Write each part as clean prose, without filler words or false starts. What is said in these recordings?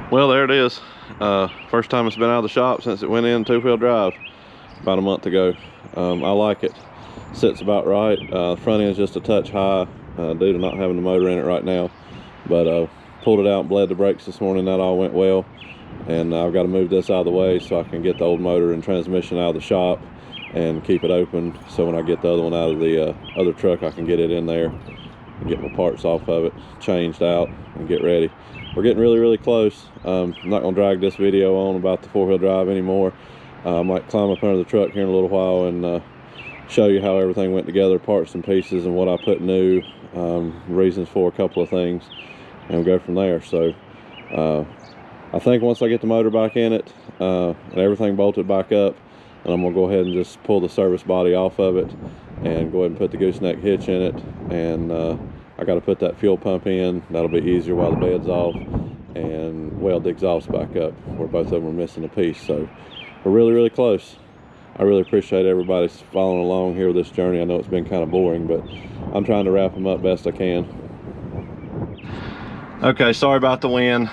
Well, there it is. First time it's been out of the shop since it went in two-wheel drive about a month ago. I like it. Sits about right. Front end's just a touch high due to not having the motor in it right now. But pulled it out and bled the brakes this morning. That all went well. And I've got to move this out of the way so I can get the old motor and transmission out of the shop and keep it open, so when I get the other one out of the other truck, I can get it in there and get my parts off of it, changed out, and get ready. We're getting really close. I'm not going to drag this video on about the four-wheel drive anymore. I might climb up under the truck here in a little while and show you how everything went together, parts and pieces, and what I put new, reasons for a couple of things, and we'll go from there. So I think once I get the motor back in it and everything bolted back up, and I'm gonna go ahead and just pull the service body off of it and go ahead and put the gooseneck hitch in it, and I got to put that fuel pump in. That'll be easier while the bed's off, and weld the exhaust back up where both of them are missing a piece. So we're really close. I really appreciate everybody following along here with this journey. I know it's been kind of boring, but I'm trying to wrap them up best I can. Okay, sorry about the wind.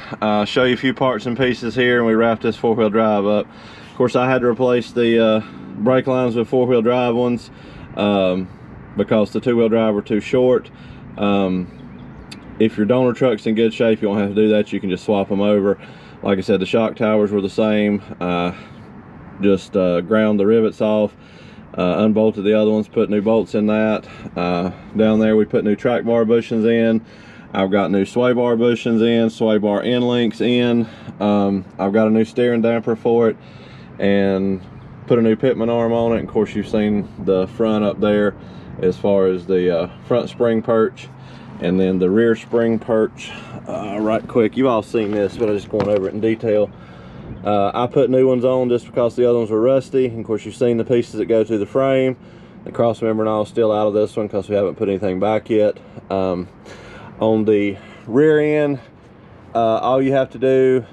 Show you a few parts and pieces here, and we wrap this four-wheel drive up. Of course, I had to replace the brake lines with four-wheel drive ones because the two-wheel drive were too short. If your donor truck's in good shape, you don't have to do that. You can just swap them over. Like I said, the shock towers were the same. Just ground the rivets off, unbolted the other ones, put new bolts in that. Down there, we put new track bar bushings in. I've got new sway bar bushings in, sway bar end links in. I've got a new steering damper for it, and put a new pitman arm on it. And of course, you've seen the front up there as far as the front spring perch, and then the rear spring perch. Right quick, you've all seen this, but I'm just going over it in detail. I put new ones on just because the other ones were rusty. And of course, you've seen the pieces that go through the frame. The cross member and all is still out of this one because we haven't put anything back yet. On the rear end, all you have to do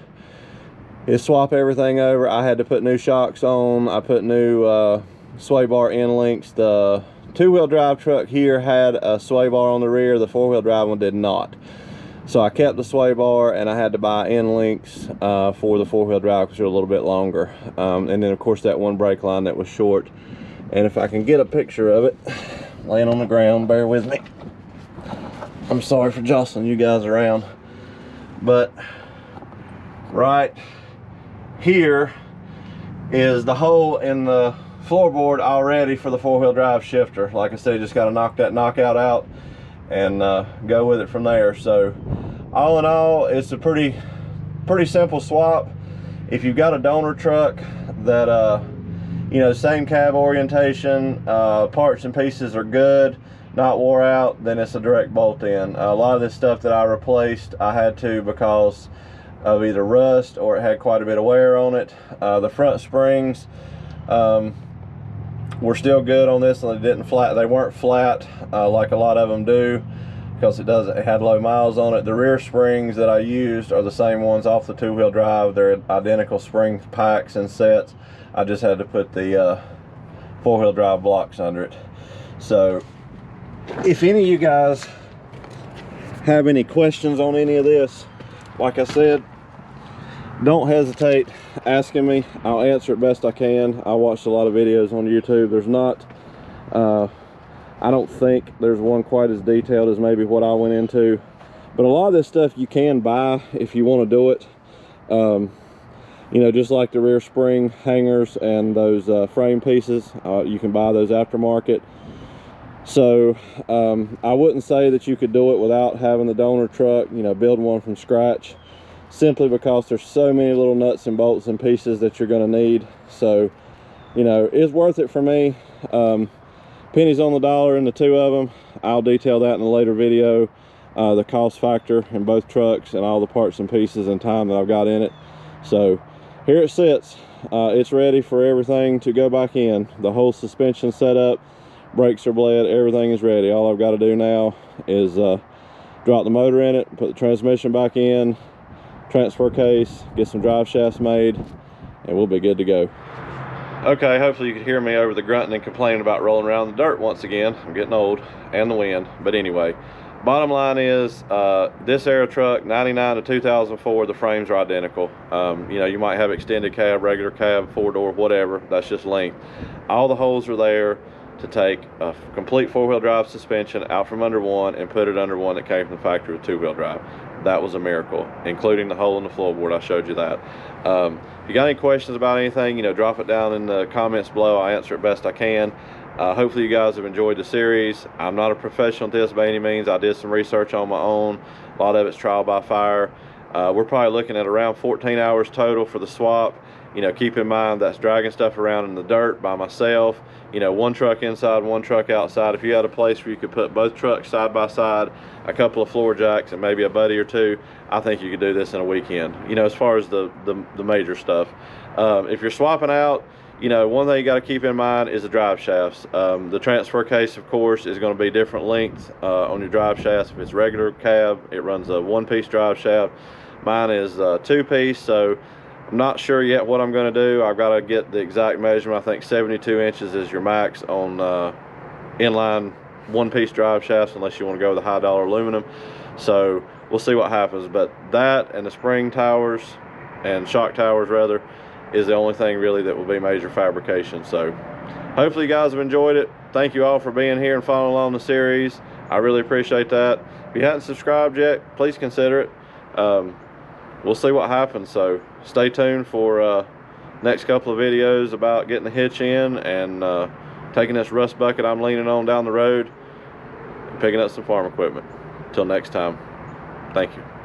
is swap everything over. I had to put new shocks on. I put new sway bar end links. The two-wheel drive truck here had a sway bar on the rear. The four-wheel drive one did not. So I kept the sway bar, and I had to buy end links for the four-wheel drive because they're a little bit longer. And then of course that one brake line that was short. And if I can get a picture of it laying on the ground, bear with me. I'm sorry for jostling you guys around, but right here is the hole in the floorboard already for the four-wheel drive shifter. Like I said, just got to knock that knockout out and go with it from there. So all in all, it's a pretty simple swap. If you've got a donor truck that you know, same cab orientation, parts and pieces are good, not wore out, then it's a direct bolt in. A lot of this stuff that I replaced, I had to because of either rust or it had quite a bit of wear on it. The front springs were still good on this, and they weren't flat like a lot of them do, because it had low miles on it. The rear springs that I used are the same ones off the two-wheel drive. They're identical spring packs and sets. I just had to put the four-wheel drive blocks under it. So if any of you guys have any questions on any of this, like I said, don't hesitate asking me. I'll answer it best I can. I watched a lot of videos on YouTube. There's not I don't think there's one quite as detailed as maybe what I went into, but a lot of this stuff you can buy if you want to do it. You know, just like the rear spring hangers and those frame pieces, you can buy those aftermarket. So I wouldn't say that you could do it without having the donor truck, you know, build one from scratch, simply because there's so many little nuts and bolts and pieces that you're going to need. So, you know, it's worth it for me. Pennies on the dollar in the two of them. I'll detail that in a later video, the cost factor in both trucks and all the parts and pieces and time that I've got in it. So here it sits. It's ready for everything to go back in. The whole suspension set up, brakes are bled, everything is ready. All I've got to do now is drop the motor in it, put the transmission back in, transfer case, get some drive shafts made, and we'll be good to go. Okay, hopefully you could hear me over the grunting and complaining about rolling around in the dirt once again. I'm getting old, and the wind. But anyway, bottom line is, this era truck, 99 to 2004, the frames are identical. You know, you might have extended cab, regular cab, 4-door, whatever. That's just length. All the holes are there to take a complete 4-wheel drive suspension out from under one and put it under one that came from the factory with 2-wheel drive. That was a miracle, including the hole in the floorboard. I showed you that. If you got any questions about anything, you know, drop it down in the comments below. I answer it best I can. Hopefully you guys have enjoyed the series. I'm not a professional at this by any means. I did some research on my own. A lot of it's trial by fire. We're probably looking at around 14 hours total for the swap. You know, keep in mind that's dragging stuff around in the dirt by myself. You know, one truck inside, one truck outside. If you had a place where you could put both trucks side by side, a couple of floor jacks, and maybe a buddy or two, I think you could do this in a weekend. You know, as far as the major stuff. If you're swapping out, you know, one thing you got to keep in mind is the drive shafts. The transfer case, of course, is going to be different lengths on your drive shafts. If it's regular cab, it runs a 1-piece drive shaft. Mine is 2-piece, so I'm not sure yet what I'm going to do. I've got to get the exact measurement. I think 72 inches is your max on inline 1-piece drive shafts, unless you want to go with the high-dollar aluminum. So we'll see what happens. But that and the spring towers, and shock towers rather, is the only thing really that will be major fabrication. So hopefully you guys have enjoyed it. Thank you all for being here and following along the series. I really appreciate that. If you haven't subscribed yet, please consider it. We'll see what happens, so stay tuned for next couple of videos about getting the hitch in and taking this rust bucket I'm leaning on down the road and picking up some farm equipment. Until next time, thank you.